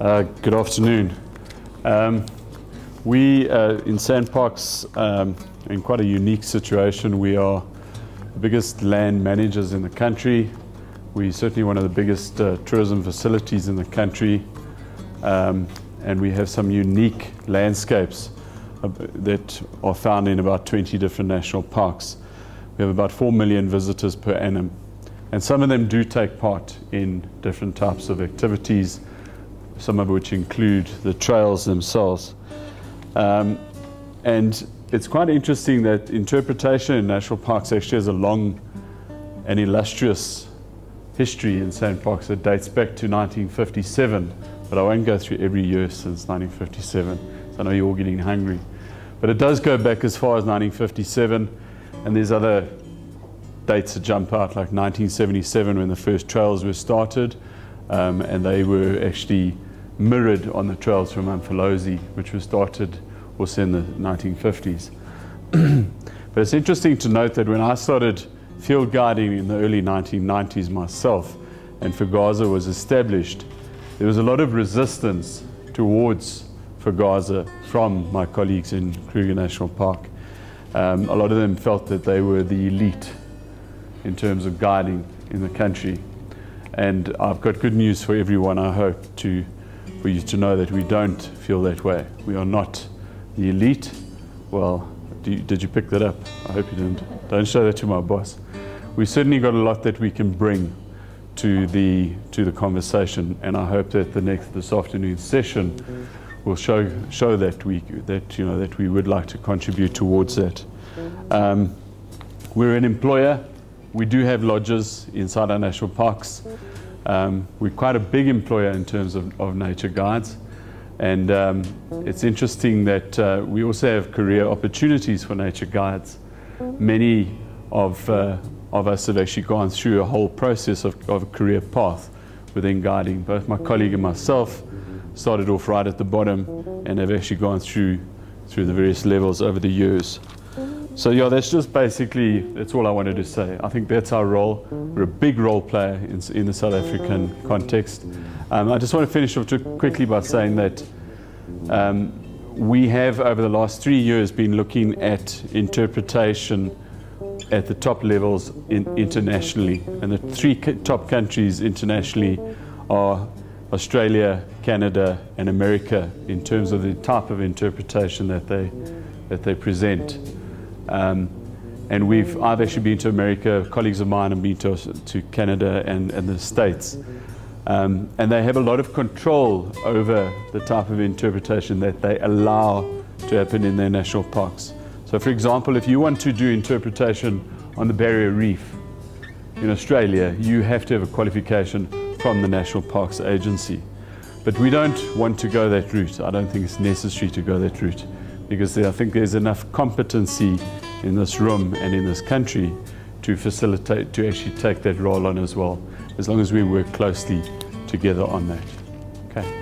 Good afternoon. We in Sandparks in quite a unique situation. We are the biggest land managers in the country. We're certainly one of the biggest tourism facilities in the country, and we have some unique landscapes that are found in about 20 different national parks. We have about 4 million visitors per annum, and some of them do take part in different types of activities, some of which include the trails themselves. And it's quite interesting that interpretation in national parks actually has a long and illustrious history in Sandparks that dates back to 1957, but I won't go through every year since 1957, so I know you're all getting hungry. But it does go back as far as 1957, and there's other dates that jump out, like 1977 when the first trails were started, and they were actually mirrored on the trails from Umfolozi, which was started also in the 1950s. But it's interesting to note that when I started field guiding in the early 1990s myself, and Fugaza was established, there was a lot of resistance towards Fugaza from my colleagues in Kruger National Park. A lot of them felt that they were the elite in terms of guiding in the country. And I've got good news for everyone, I hope, for you to know that we don't feel that way. We are not the elite. Well, did you pick that up? I hope you didn't. Don't show that to my boss. We certainly got a lot that we can bring to the conversation, and I hope that this afternoon's session will show that we would like to contribute towards that. We're an employer. We do have lodges inside our national parks. We're quite a big employer in terms of nature guides, and it's interesting that we also have career opportunities for nature guides. Many of us have actually gone through a whole process of a career path within guiding. Both my colleague and myself started off right at the bottom and have actually gone through the various levels over the years. So yeah, that's all I wanted to say. I think that's our role. We're a big role player in the South African context. I just want to finish off quickly by saying that we have, over the last 3 years, been looking at interpretation at the top levels internationally. And the three top countries internationally are Australia, Canada, and America in terms of the type of interpretation that they present. And I've actually been to America, colleagues of mine have been to Canada and the States. And they have a lot of control over the type of interpretation that they allow to happen in their national parks. So for example, if you want to do interpretation on the Barrier Reef in Australia, you have to have a qualification from the National Parks Agency. But we don't want to go that route. I don't think it's necessary to go that route, because I think there's enough competency in this room and in this country to facilitate, to actually take that role on as well, as long as we work closely together on that. Okay.